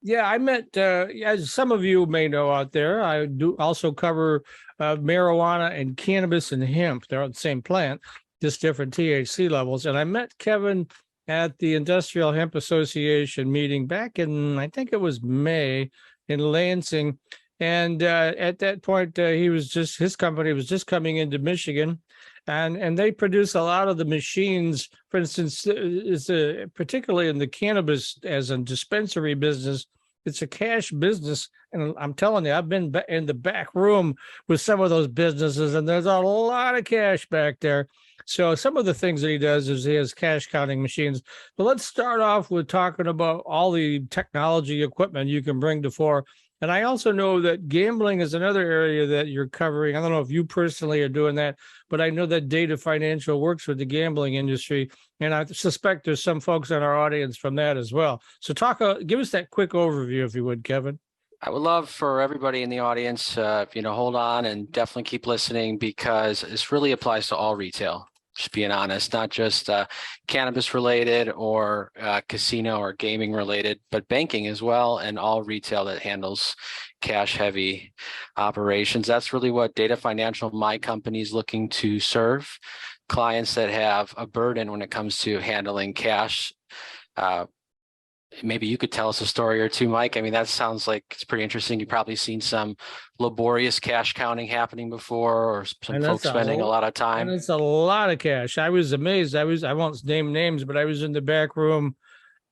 Yeah, I met, as some of you may know out there, I do also cover marijuana and cannabis and hemp. They're on the same plant, just different THC levels. And I met Kevin at the Industrial Hemp Association meeting back in, I think it was May in Lansing. And at that point, his company was just coming into Michigan. And they produce a lot of the machines, for instance, particularly in the cannabis as a dispensary business. It's a cash business, and I'm telling you, I've been in the back room with some of those businesses, and there's a lot of cash back there. So some of the things that he does is he has cash counting machines. But let's start off with talking about all the technology equipment you can bring to fore. And I also know that gambling is another area that you're covering. I don't know if you personally are doing that, but I know that Data Financial works with the gambling industry, and I suspect there's some folks in our audience from that as well. So give us that quick overview, if you would, Kevin. I would love for everybody in the audience, hold on and definitely keep listening, because this really applies to all retail. Just being honest, not just cannabis related or casino or gaming related, but banking as well, and all retail that handles cash heavy operations. That's really what Data Financial, my company, is looking to serve clients that have a burden when it comes to handling cash. Maybe you could tell us a story or two, Mike. I mean, that sounds like it's pretty interesting. You've probably seen some laborious cash counting happening before, or some folks spending a lot of time. And it's a lot of cash. I was amazed. I won't name names, but I was in the back room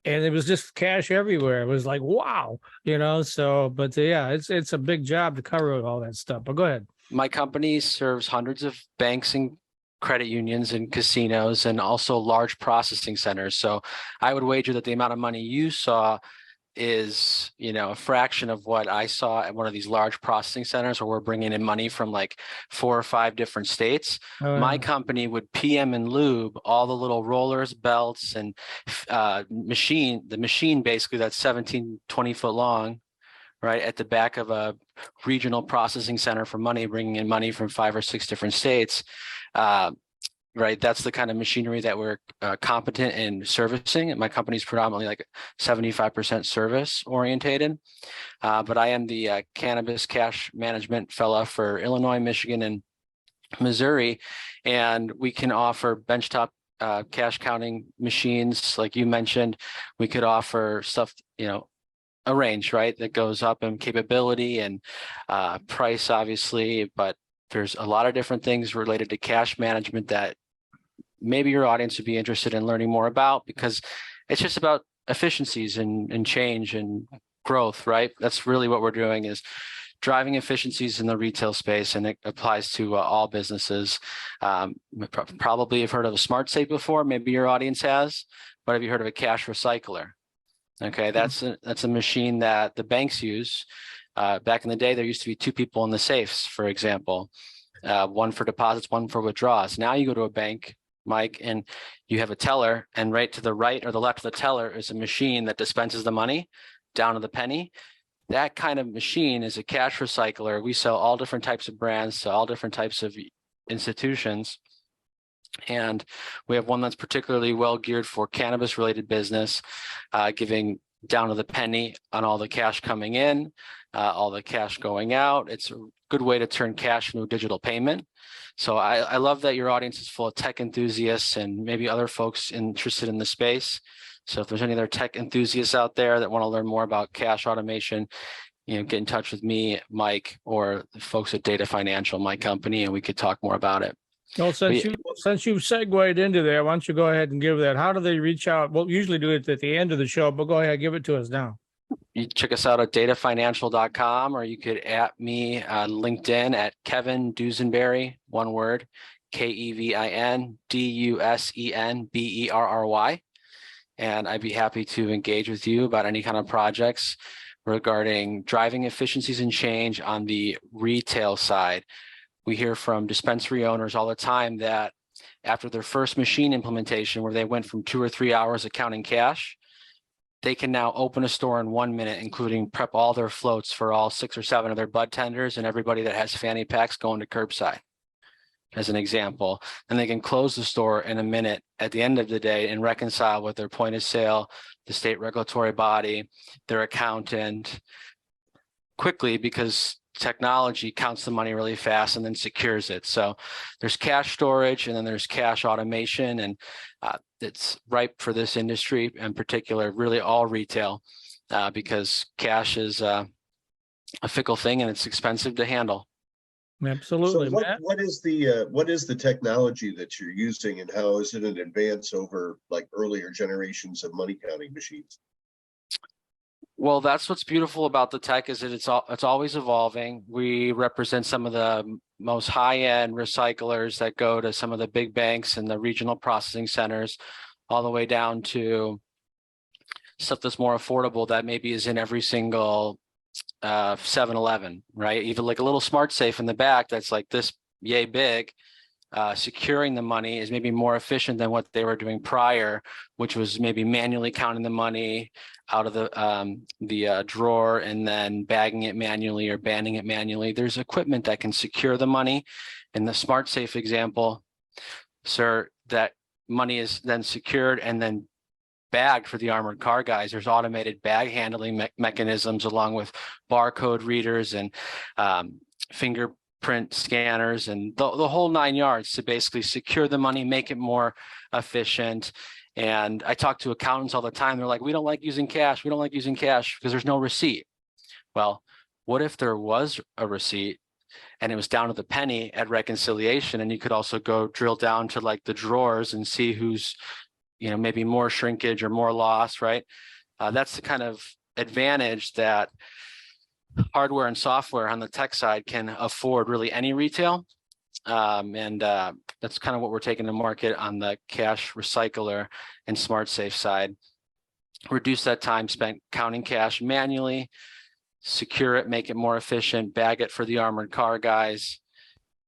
and it was just cash everywhere. It was like, wow, but yeah, it's a big job to cover all that stuff. But go ahead. My company serves hundreds of banks and credit unions and casinos, and also large processing centers. So I would wager that the amount of money you saw is, a fraction of what I saw at one of these large processing centers, where we're bringing in money from like 4 or 5 different states. My company would PM and lube all the little rollers, belts, and the machine basically that's 17, 20 foot long, right at the back of a regional processing center for money, bringing in money from 5 or 6 different states. Right, that's the kind of machinery that we're competent in servicing. And my company is predominantly like 75% service orientated. But I am the cannabis cash management fellow for Illinois, Michigan, and Missouri, and we can offer benchtop cash counting machines, like you mentioned. We could offer stuff, a range, right, that goes up in capability and price, obviously, but there's a lot of different things related to cash management that maybe your audience would be interested in learning more about, because it's just about efficiencies and change and growth, right? That's really what we're doing, is driving efficiencies in the retail space, and it applies to all businesses. Probably have heard of a smart safe before, maybe your audience has, but have you heard of a cash recycler? Okay, that's a machine that the banks use. Back in the day, there used to be 2 people in the safes, for example, one for deposits, one for withdrawals. Now you go to a bank, Mike, and you have a teller, and right to the right or the left of the teller is a machine that dispenses the money down to the penny. That kind of machine is a cash recycler. We sell all different types of brands to all different types of institutions. And we have one that's particularly well geared for cannabis related business, giving down to the penny on all the cash coming in, all the cash going out. It's a good way to turn cash into a digital payment. So I love that your audience is full of tech enthusiasts and maybe other folks interested in the space. So if there's any other tech enthusiasts out there that want to learn more about cash automation, get in touch with me, Mike, or the folks at Data Financial, my company, and we could talk more about it. Well, since you've segued into there, why don't you go ahead and give that? How do they reach out? We'll usually do it at the end of the show, but go ahead, give it to us now. You check us out at datafinancial.com, or you could at me on LinkedIn at Kevin Dusenberry, one word, KEVIN DUSENBERRY. And I'd be happy to engage with you about any kind of projects regarding driving efficiencies and change on the retail side. We hear from dispensary owners all the time that after their first machine implementation, where they went from 2 or 3 hours of counting cash, they can now open a store in 1 minute, including prep all their floats for all 6 or 7 of their bud tenders and everybody that has fanny packs going to curbside. as an example, and they can close the store in a minute at the end of the day and reconcile with their point of sale, the state regulatory body, their accountant quickly, because technology counts the money really fast and then secures it. So there's cash storage, and then there's cash automation, and it's ripe for this industry in particular, really all retail, because cash is a fickle thing and it's expensive to handle. Absolutely, So what, Matt. what is the technology that you're using, and how is it an advance over like earlier generations of money counting machines? Well, that's what's beautiful about the tech, is that it's always evolving. We represent some of the most high-end recyclers that go to some of the big banks and the regional processing centers, all the way down to stuff that's more affordable that maybe is in every single 7-Eleven, right? Even like a little smart safe in the back that's like this yay big. Securing the money is maybe more efficient than what they were doing prior, which was maybe manually counting the money out of the drawer and then bagging it manually or banding it manually. There's equipment that can secure the money. In the smart safe example, sir, that money is then secured and then bagged for the armored car guys. There's automated bag handling mechanisms, along with barcode readers and fingerprint scanners and the whole 9 yards, to basically secure the money, make it more efficient. And I talk to accountants all the time. They're like, we don't like using cash. We don't like using cash because there's no receipt. Well, what if there was a receipt and it was down to the penny at reconciliation, and you could also go drill down to like the drawers and see who's, maybe more shrinkage or more loss, right? That's the kind of advantage that hardware and software on the tech side can afford really any retail. That's kind of what we're taking to market on the cash recycler and smart safe side. Reduce that time spent counting cash manually, secure it, make it more efficient, bag it for the armored car guys.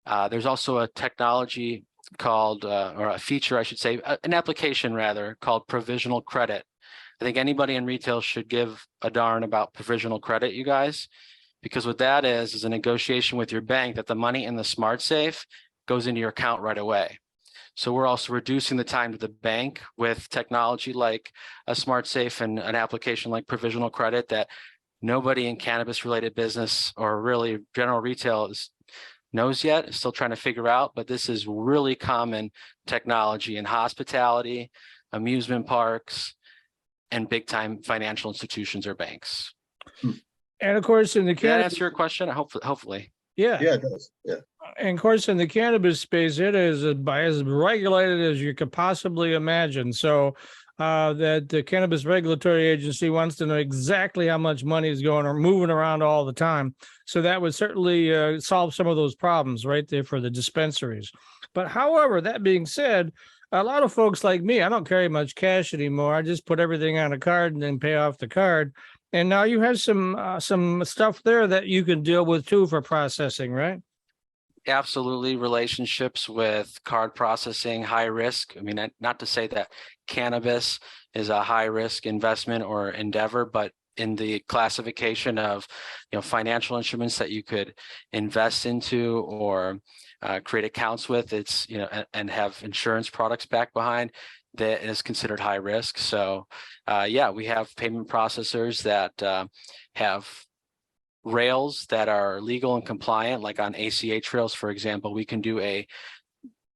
There's also a technology called, or a feature, I should say, an application rather, called provisional credit. I think anybody in retail should give a darn about provisional credit, you guys, because what that is a negotiation with your bank that the money in the smart safe goes into your account right away. So we're also reducing the time to the bank with technology like a smart safe and an application like provisional credit that nobody in cannabis related business or really general retail knows yet, is still trying to figure out, but this is really common technology in hospitality, amusement parks, and big time financial institutions or banks. And of course, in the Did that cannabis, answer your question? Hopefully. yeah, Yeah, it does. Yeah. and of course, in the cannabis space, it is as regulated as you could possibly imagine. So that the Cannabis Regulatory Agency wants to know exactly how much money is going or moving around all the time. So that would certainly solve some of those problems right there for the dispensaries. But however, that being said, a lot of folks like me, I don't carry much cash anymore. I just put everything on a card and then pay off the card. And now you have some stuff there that you can deal with too for processing, right? Absolutely. Relationships with card processing, high risk. I mean, not to say that cannabis is a high risk investment or endeavor, but in the classification of, financial instruments that you could invest into or create accounts with, it's, and have insurance products back behind, that is considered high risk. So yeah, we have payment processors that have rails that are legal and compliant, like on ACH rails, for example. We can do a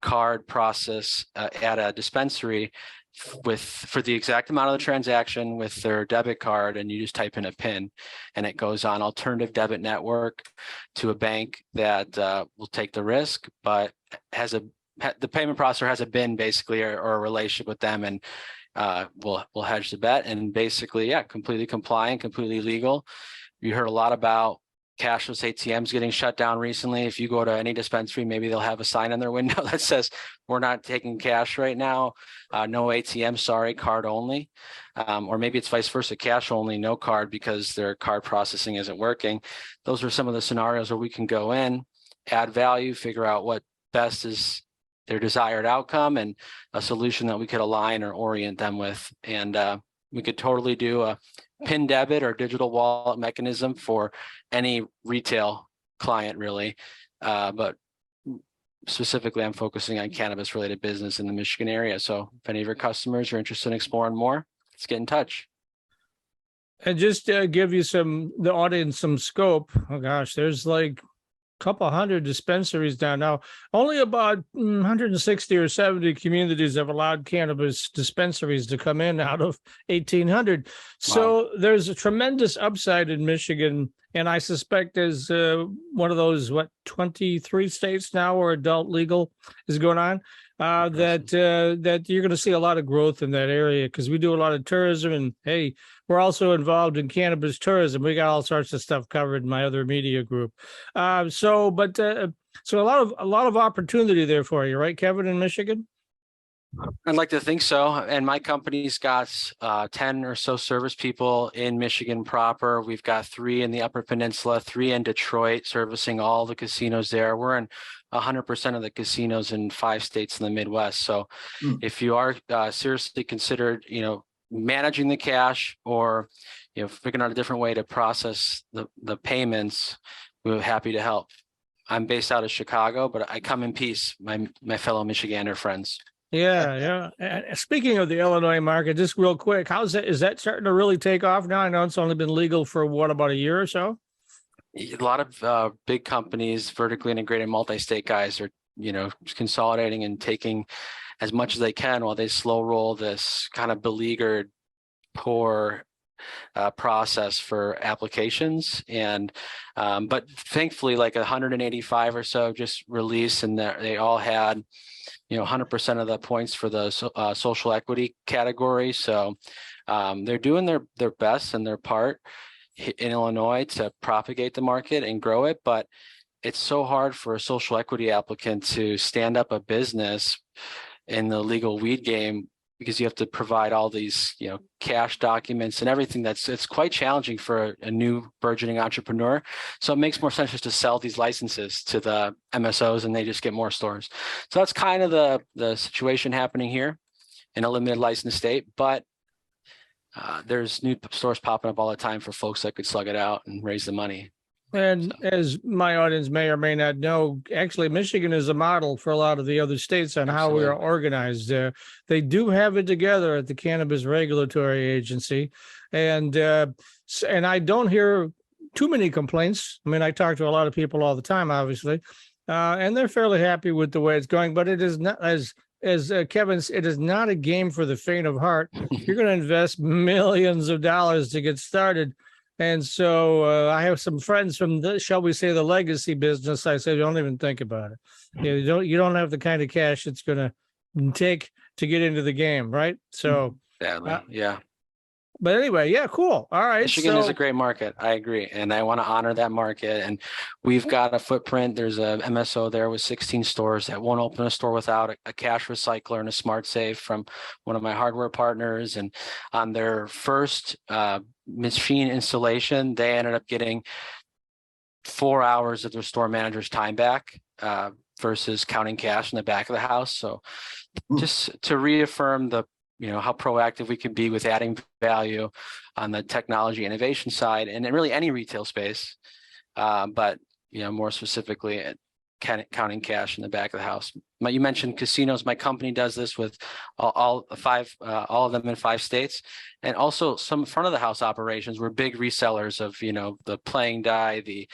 card process at a dispensary for the exact amount of the transaction with their debit card, and you just type in a PIN and it goes on alternative debit network to a bank that will take the risk, but the payment processor has a BIN basically, or a relationship with them, and we'll hedge the bet, and basically, yeah, completely compliant, completely legal. You heard a lot about cashless ATMs getting shut down recently. If you go to any dispensary, maybe they'll have a sign on their window that says, we're not taking cash right now. No ATM, sorry, card only. Or maybe it's vice versa, cash only, no card because their card processing isn't working. Those are some of the scenarios where we can go in, add value, figure out what best is their desired outcome and a solution that we could align or orient them with. And we could totally do a PIN debit or digital wallet mechanism for any retail client, really. But specifically, I'm focusing on cannabis related business in the Michigan area. So if any of your customers are interested in exploring more, let's get in touch. And just to give you the audience some scope. Oh gosh, there's like couple hundred dispensaries down now. Only about 160 or 70 communities have allowed cannabis dispensaries to come in out of 1,800. So there's a tremendous upside in Michigan. And I suspect as one of those, 23 states now where adult legal is going on, that you're going to see a lot of growth in that area because we do a lot of tourism. And hey, we're also involved in cannabis tourism. We got all sorts of stuff covered in my other media group. So a lot of opportunity there for you, right, Kevin, in Michigan? I'd like to think so. And my company's got 10 or so service people in Michigan proper. We've got 3 in the Upper Peninsula, 3 in Detroit, servicing all the casinos there. We're in 100% of the casinos in 5 states in the Midwest. So if you are seriously considered, managing the cash or, figuring out a different way to process the payments, we're happy to help. I'm based out of Chicago, but I come in peace, my fellow Michigander friends. Yeah. And speaking of the Illinois market, just real quick, is that starting to really take off now? I know it's only been legal for about a year or so. A lot of big companies, vertically integrated multi-state guys are, consolidating and taking as much as they can while they slow roll this kind of beleaguered, poor process for applications. And but thankfully, like 185 or so just released, and they all had 100% of the points for the social equity category. So they're doing their best and their part in Illinois to propagate the market and grow it. But it's so hard for a social equity applicant to stand up a business in the legal weed game because you have to provide all these, cash documents and everything. It's quite challenging for a new burgeoning entrepreneur. So it makes more sense just to sell these licenses to the MSOs and they just get more stores. So that's kind of the situation happening here in a limited license state, but there's new stores popping up all the time for folks that could slug it out and raise the money. And as my audience may or may not know, actually, Michigan is a model for a lot of the other states on how we are organized. They do have it together at the Cannabis Regulatory Agency. And I don't hear too many complaints. I mean, I talk to a lot of people all the time, obviously, and they're fairly happy with the way it's going. But it is not, as Kevin, it is not a game for the faint of heart. You're going to invest millions of dollars to get started. And so I have some friends from shall we say, the legacy business. I said, don't even think about it. You don't have the kind of cash it's going to take to get into the game, right? So, yeah. But anyway, yeah, cool. All right. Michigan is a great market. I agree. And I want to honor that market. And we've got a footprint. There's a MSO there with 16 stores that won't open a store without a cash recycler and a smart safe from one of my hardware partners. And on their first machine installation, they ended up getting 4 hours of their store manager's time back versus counting cash in the back of the house. So just to reaffirm how proactive we can be with adding value on the technology innovation side and really any retail space. But, more specifically, counting cash in the back of the house. You mentioned casinos. My company does this with all of them in 5 states, and also some front of the house operations. We're big resellers of the playing die, the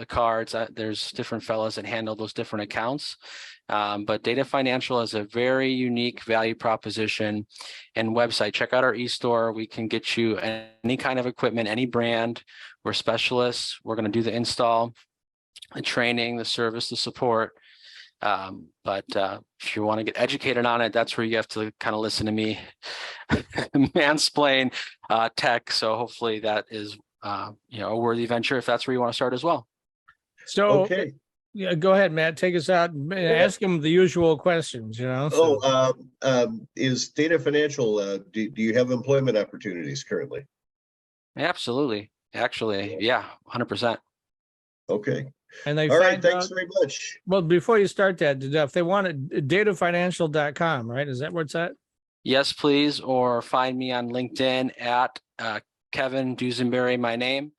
cards. There's different fellows that handle those different accounts. But Data Financial is a very unique value proposition and website. Check out our e-store. We can get you any kind of equipment, any brand. We're specialists. We're going to do the install, the training, the service, the support. But if you want to get educated on it, that's where you have to kind of listen to me mansplain tech. So hopefully that is a worthy venture if that's where you want to start as well. So okay. Yeah, go ahead, Matt. Take us out and ask him the usual questions, So. Is Data Financial, do you have employment opportunities currently? Absolutely. Actually, yeah, 100%. Okay. And they all right. Thanks very much. Well, before you start that, if they want it, datafinancial.com, right? Is that where it's at? Yes, please. Or find me on LinkedIn at Kevin Dusenberry, my name.